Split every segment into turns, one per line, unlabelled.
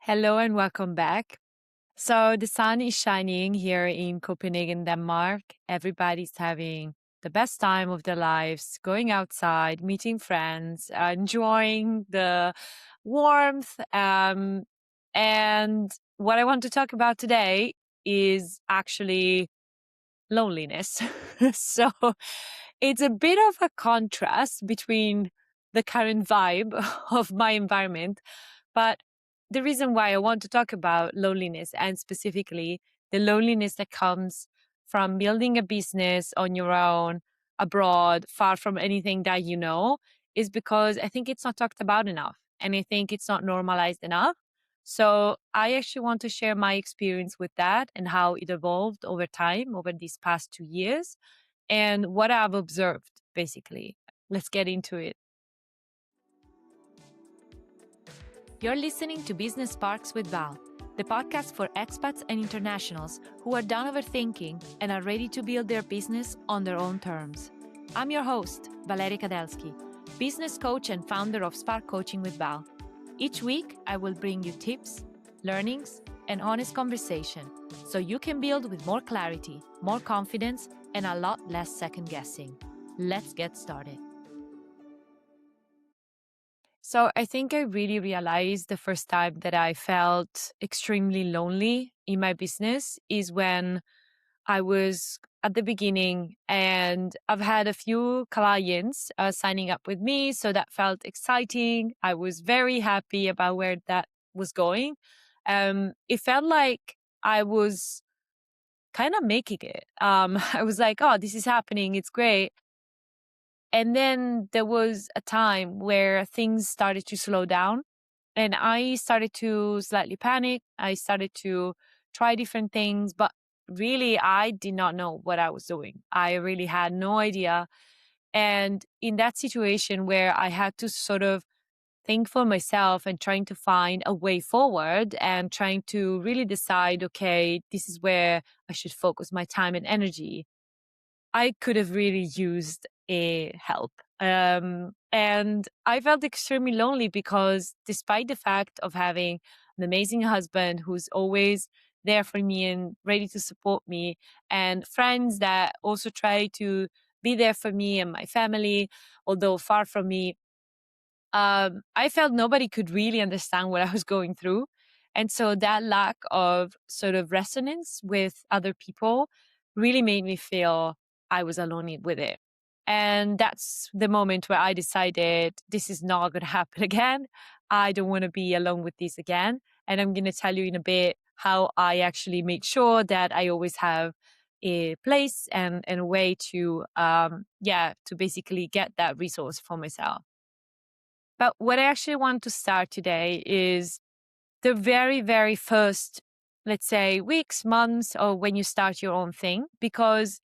Hello and welcome back. So the sun is shining here in Copenhagen, Denmark. Everybody's having the best time of their lives, going outside, meeting friends, enjoying the warmth. And what I want to talk about today is actually loneliness. So it's a bit of a contrast between the current vibe of my environment, but the reason why I want to talk about loneliness and specifically the loneliness that comes from building a business on your own, abroad, far from anything that you know, is because I think it's not talked about enough. And I think it's not normalized enough. So I actually want to share my experience with that and how it evolved over time, over these past 2 years, and what I've observed, basically. Let's get into it. You're listening to Business Sparks with Val, the podcast for expats and internationals who are done overthinking and are ready to build their business on their own terms. I'm your host, Valeria Kadelsky, business coach and founder of Spark Coaching with Val. Each week, I will bring you tips, learnings, and honest conversation so you can build with more clarity, more confidence, and a lot less second guessing. Let's get started. So I think I really realized the first time that I felt extremely lonely in my business is when I was at the beginning, and I've had a few clients signing up with me. So that felt exciting. I was very happy about where that was going. It felt like I was kind of making it. I was like, oh, this is happening. It's great. And then there was a time where things started to slow down and I started to slightly panic. I started to try different things, but really I did not know what I was doing. I really had no idea. And in that situation where I had to sort of think for myself and trying to find a way forward and trying to really decide, okay, this is where I should focus my time and energy, I could have really used a help. And I felt extremely lonely because despite the fact of having an amazing husband who's always there for me and ready to support me, and friends that also try to be there for me and my family, although far from me, I felt nobody could really understand what I was going through. And so that lack of sort of resonance with other people really made me feel I was alone with it. And that's the moment where I decided this is not going to happen again. I don't want to be alone with this again. And I'm going to tell you in a bit how I actually made sure that I always have a place and a way to, to basically get that resource for myself. But what I actually want to start today is the very, very first, let's say, weeks, months, or when you start your own thing. Because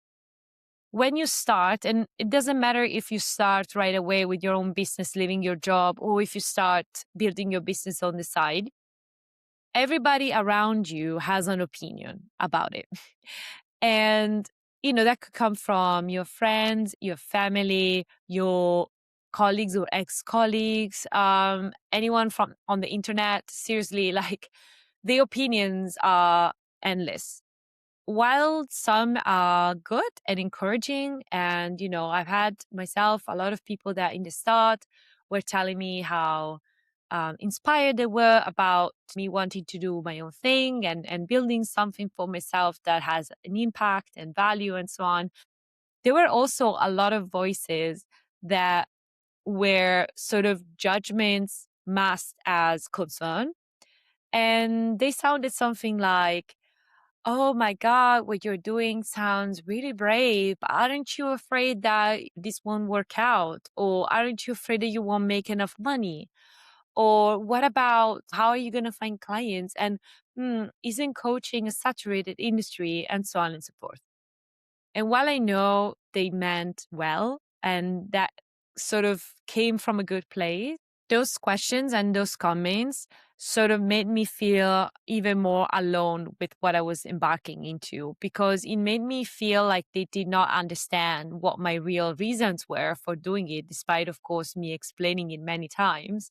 when you start, and it doesn't matter if you start right away with your own business, leaving your job, or if you start building your business on the side, everybody around you has an opinion about it. And, that could come from your friends, your family, your colleagues or ex-colleagues, anyone from on the internet. Seriously, like the opinions are endless. While some are good and encouraging, and, I've had myself a lot of people that in the start were telling me how inspired they were about me wanting to do my own thing and building something for myself that has an impact and value and so on. There were also a lot of voices that were sort of judgments masked as concern. And they sounded something like, oh my God, what you're doing sounds really brave. Aren't you afraid that this won't work out? Or aren't you afraid that you won't make enough money? Or what about how are you going to find clients? And isn't coaching a saturated industry? And so on and so forth. And while I know they meant well and that sort of came from a good place, those questions and those comments sort of made me feel even more alone with what I was embarking into, because it made me feel like they did not understand what my real reasons were for doing it, despite, of course, me explaining it many times.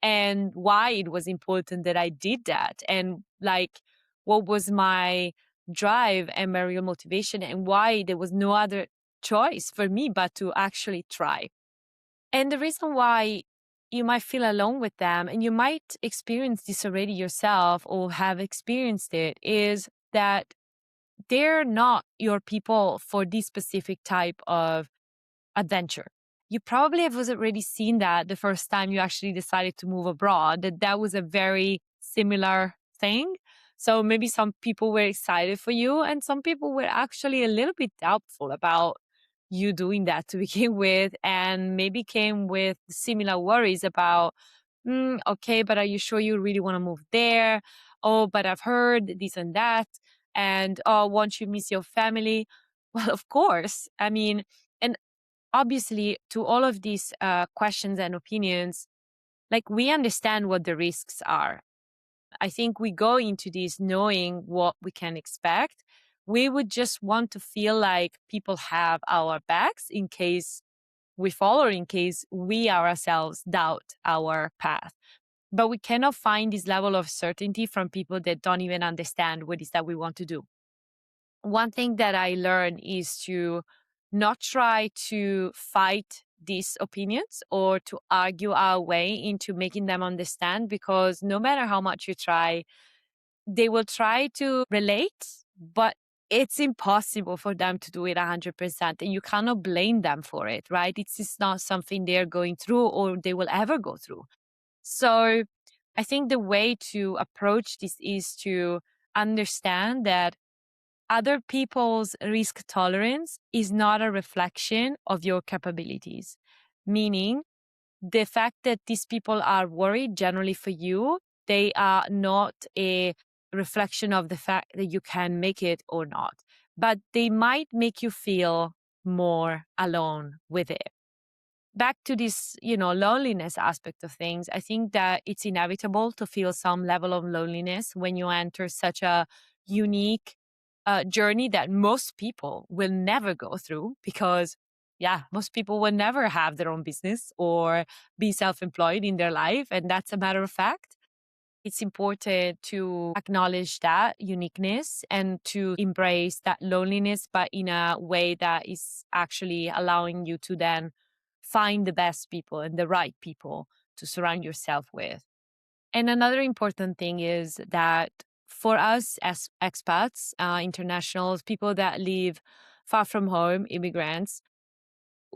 and why it was important that I did that, and like what was my drive and my real motivation, and why there was no other choice for me but to actually try. And the reason why you might feel alone with them, and you might experience this already yourself or have experienced it, is that they're not your people for this specific type of adventure. You probably have already seen that the first time you actually decided to move abroad, that was a very similar thing. So maybe some people were excited for you, and some people were actually a little bit doubtful about you doing that to begin with, and maybe came with similar worries about, okay, but are you sure you really want to move there? Oh, but I've heard this and that. And oh, won't you miss your family? Well, of course. I mean, and obviously, to all of these questions and opinions, like we understand what the risks are. I think we go into this knowing what we can expect. We would just want to feel like people have our backs in case we fall or in case we ourselves doubt our path. But we cannot find this level of certainty from people that don't even understand what it is that we want to do. One thing that I learned is to not try to fight these opinions or to argue our way into making them understand, because no matter how much you try, they will try to relate, but it's impossible for them to do it 100%. And you cannot blame them for it, right? It's just not something they're going through or they will ever go through. So I think the way to approach this is to understand that other people's risk tolerance is not a reflection of your capabilities. Meaning, the fact that these people are worried generally for you, they are not a reflection of the fact that you can make it or not, but they might make you feel more alone with it. Back to this, loneliness aspect of things, I think that it's inevitable to feel some level of loneliness when you enter such a unique journey that most people will never go through, because yeah, most people will never have their own business or be self-employed in their life. And that's a matter of fact. It's important to acknowledge that uniqueness and to embrace that loneliness, but in a way that is actually allowing you to then find the best people and the right people to surround yourself with. And another important thing is that for us as expats, internationals, people that live far from home, immigrants,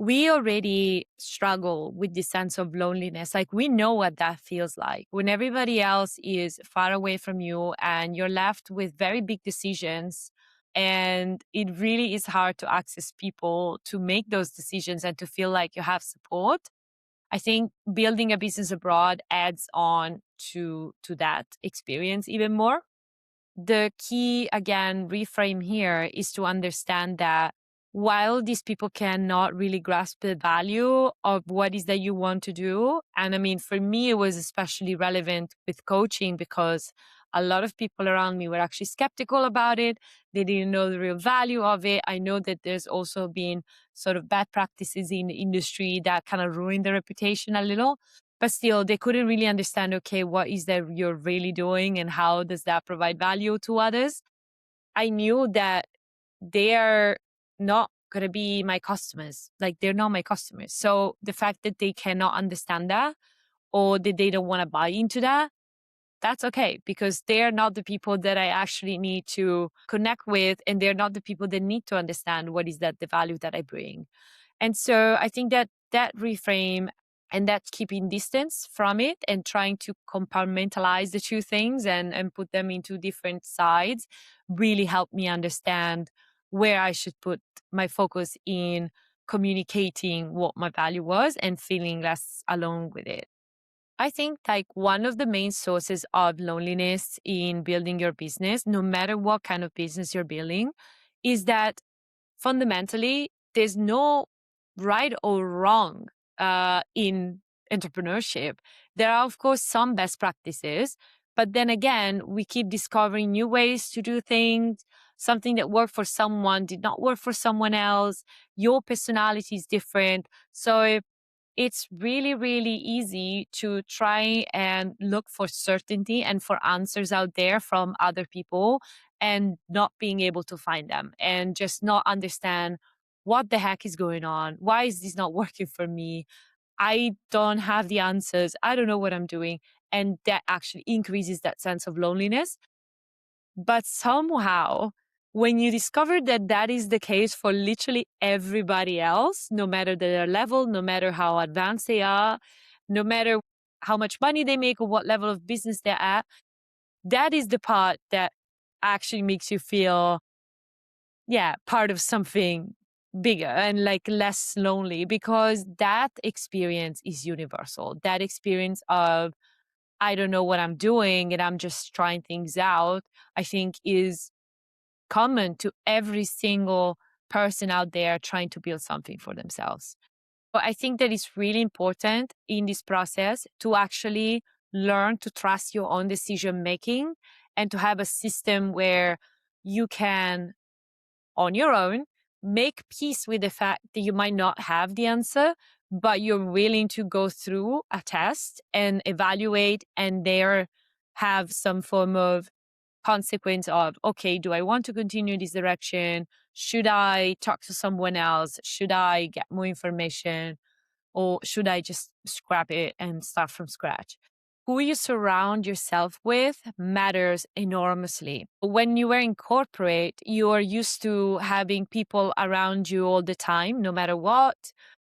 we already struggle with this sense of loneliness. Like we know what that feels like when everybody else is far away from you and you're left with very big decisions. And it really is hard to access people to make those decisions and to feel like you have support. I think building a business abroad adds on to that experience even more. The key, again, reframe here is to understand that while these people cannot really grasp the value of what is that you want to do, and I mean, for me, it was especially relevant with coaching because a lot of people around me were actually skeptical about it. They didn't know the real value of it. I know that there's also been sort of bad practices in the industry that kind of ruined the reputation a little. But still, they couldn't really understand, okay, what is that you're really doing and how does that provide value to others? I knew that they're not going to be my customers. Like, they're not my customers. So the fact that they cannot understand that or that they don't want to buy into that, that's okay, because they're not the people that I actually need to connect with. And they're not the people that need to understand what is that the value that I bring. And so I think that that reframe and that keeping distance from it and trying to compartmentalize the two things and put them into different sides really helped me understand where I should put my focus in communicating what my value was and feeling less alone with it. I think like one of the main sources of loneliness in building your business, no matter what kind of business you're building, is that fundamentally, there's no right or wrong in entrepreneurship. There are, of course, some best practices, but then again, we keep discovering new ways to do things. Something that worked for someone did not work for someone else. Your personality is different. So it's really, really easy to try and look for certainty and for answers out there from other people and not being able to find them and just not understand what the heck is going on. Why is this not working for me? I don't have the answers. I don't know what I'm doing. And that actually increases that sense of loneliness. But somehow, when you discover that that is the case for literally everybody else, no matter their level, no matter how advanced they are, no matter how much money they make or what level of business they're at, that is the part that actually makes you feel, yeah, part of something bigger and like less lonely, because that experience is universal. That experience of, I don't know what I'm doing and I'm just trying things out, I think is common to every single person out there trying to build something for themselves. But I think that it's really important in this process to actually learn to trust your own decision making and to have a system where you can, on your own, make peace with the fact that you might not have the answer, but you're willing to go through a test and evaluate and there have some form of consequence of, okay, do I want to continue this direction? Should I talk to someone else? Should I get more information? Or should I just scrap it and start from scratch? Who you surround yourself with matters enormously. When you were in corporate, you are used to having people around you all the time, no matter what.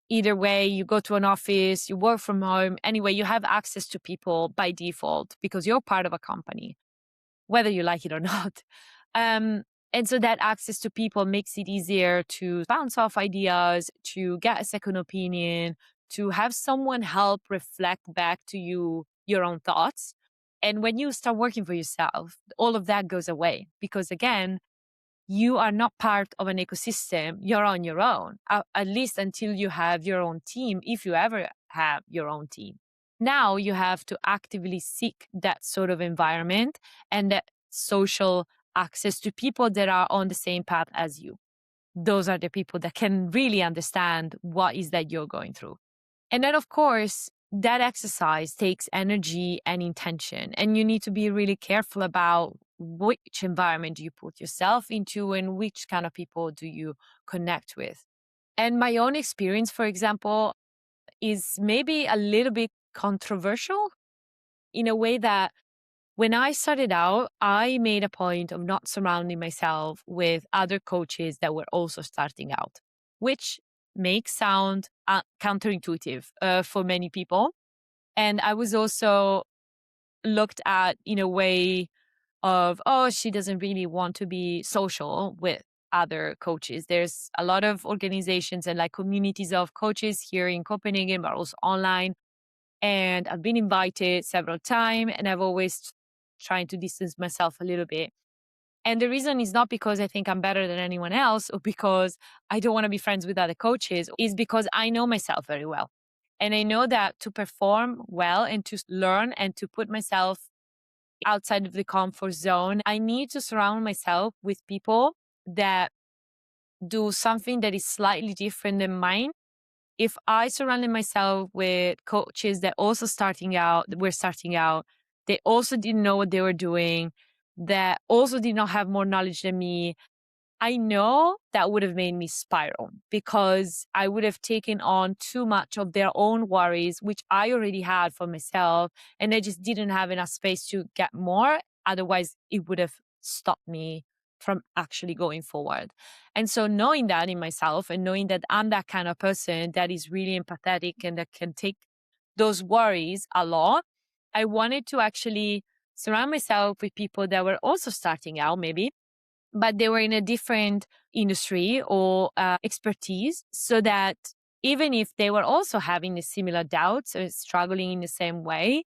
Either way, you go to an office, you work from home. Anyway, you have access to people by default because you're part of a company, whether you like it or not. Um, and so that access to people makes it easier to bounce off ideas, to get a second opinion, to have someone help reflect back to you your own thoughts. And when you start working for yourself, all of that goes away because, again, you are not part of an ecosystem. You're on your own, at least until you have your own team, if you ever have your own team. Now you have to actively seek that sort of environment and that social access to people that are on the same path as you. Those are the people that can really understand what is that you're going through. And then, of course, that exercise takes energy and intention. And you need to be really careful about which environment do you put yourself into and which kind of people do you connect with. And my own experience, for example, is maybe a little bit controversial in a way that when I started out, I made a point of not surrounding myself with other coaches that were also starting out, which makes sound counterintuitive for many people. And I was also looked at in a way of, oh, she doesn't really want to be social with other coaches. There's a lot of organizations and like communities of coaches here in Copenhagen, but also online. And I've been invited several times and I've always trying to distance myself a little bit. And the reason is not because I think I'm better than anyone else or because I don't want to be friends with other coaches, is because I know myself very well. And I know that to perform well and to learn and to put myself outside of the comfort zone, I need to surround myself with people that do something that is slightly different than mine. If I surrounded myself with coaches that also were starting out, they also didn't know what they were doing, that also did not have more knowledge than me, I know that would have made me spiral because I would have taken on too much of their own worries, which I already had for myself. And I just didn't have enough space to get more. Otherwise, it would have stopped me from actually going forward. And so knowing that in myself and knowing that I'm that kind of person that is really empathetic and that can take those worries a lot, I wanted to actually surround myself with people that were also starting out, maybe, but they were in a different industry or expertise, so that even if they were also having the similar doubts or struggling in the same way,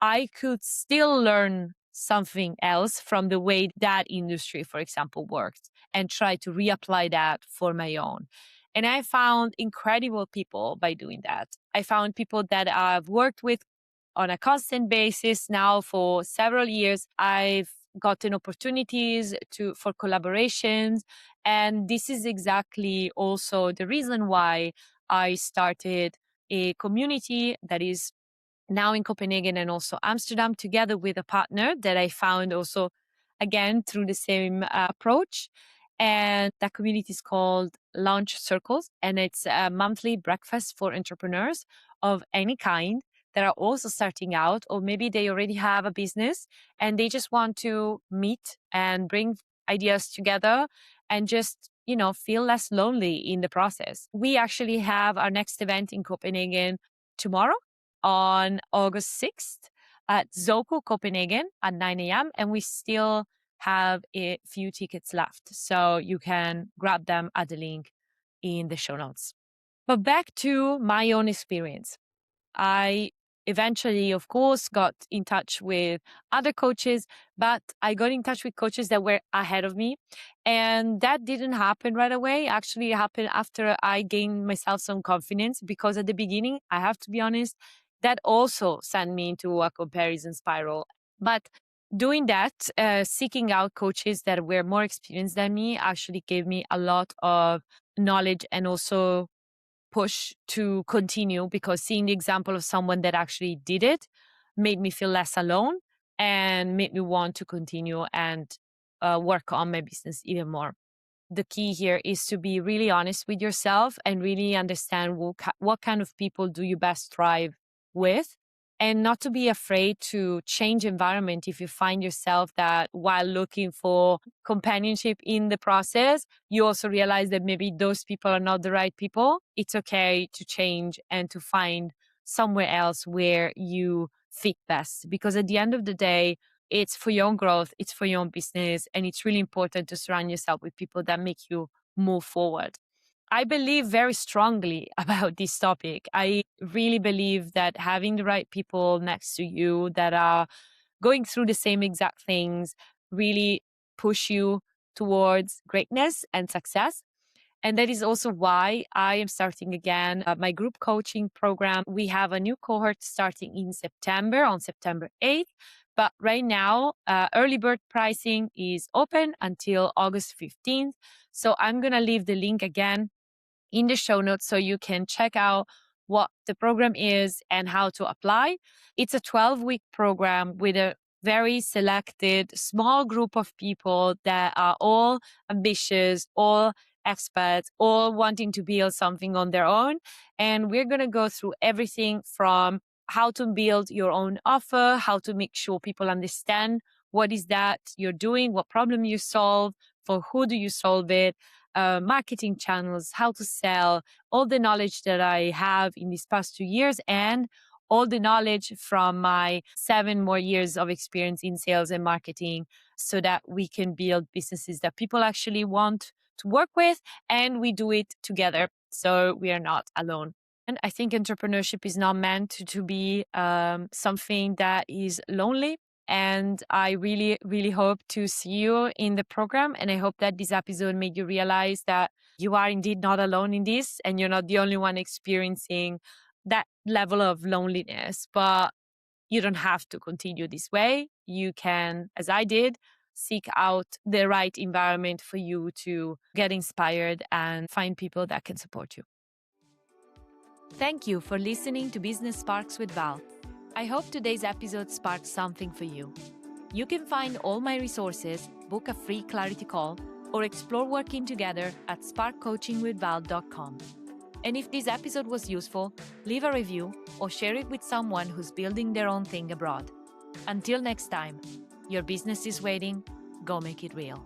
I could still learn something else from the way that industry, for example, worked and try to reapply that for my own. And I found incredible people by doing that. I found people that I've worked with on a constant basis now for several years. I've gotten opportunities for collaborations. And this is exactly also the reason why I started a community that is now in Copenhagen and also Amsterdam, together with a partner that I found also, again, through the same approach. And that community is called Launch Circles. And it's a monthly breakfast for entrepreneurs of any kind that are also starting out, or maybe they already have a business and they just want to meet and bring ideas together and just, feel less lonely in the process. We actually have our next event in Copenhagen tomorrow on August 6th at Zoko Copenhagen at 9 a.m. And we still have a few tickets left. So you can grab them at the link in the show notes. But back to my own experience. I eventually, of course, got in touch with other coaches, but I got in touch with coaches that were ahead of me. And that didn't happen right away. Actually, it happened after I gained myself some confidence, because at the beginning, I have to be honest, that also sent me into a comparison spiral. But doing that, seeking out coaches that were more experienced than me, actually gave me a lot of knowledge and also push to continue, because seeing the example of someone that actually did it made me feel less alone and made me want to continue and work on my business even more. The key here is to be really honest with yourself and really understand what kind of people do you best thrive with, and not to be afraid to change environment if you find yourself that while looking for companionship in the process, you also realize that maybe those people are not the right people. It's okay to change and to find somewhere else where you fit best, because at the end of the day, it's for your own growth, it's for your own business, and it's really important to surround yourself with people that make you move forward. I believe very strongly about this topic. I really believe that having the right people next to you that are going through the same exact things really push you towards greatness and success. And that is also why I am starting again my group coaching program. We have a new cohort starting in September, on September 8th. But right now, early bird pricing is open until August 15th. So I'm going to leave the link again in the show notes so you can check out what the program is and how to apply. It's a 12-week program with a very selected small group of people that are all ambitious, all experts, all wanting to build something on their own. And we're going to go through everything from how to build your own offer, how to make sure people understand what is that you're doing, what problem you solve, for who do you solve it, marketing channels, how to sell, all the knowledge that I have in these past 2 years, and all the knowledge from my 7 more years of experience in sales and marketing, so that we can build businesses that people actually want to work with, and we do it together. So we are not alone. And I think entrepreneurship is not meant to be something that is lonely. And I really, really hope to see you in the program. And I hope that this episode made you realize that you are indeed not alone in this, and you're not the only one experiencing that level of loneliness. But you don't have to continue this way. You can, as I did, seek out the right environment for you to get inspired and find people that can support you. Thank you for listening to Business Sparks with Val. I hope today's episode sparked something for you. You can find all my resources, book a free clarity call, or explore working together at sparkcoachingwithval.com. And if this episode was useful, leave a review or share it with someone who's building their own thing abroad. Until next time, your business is waiting. Go make it real.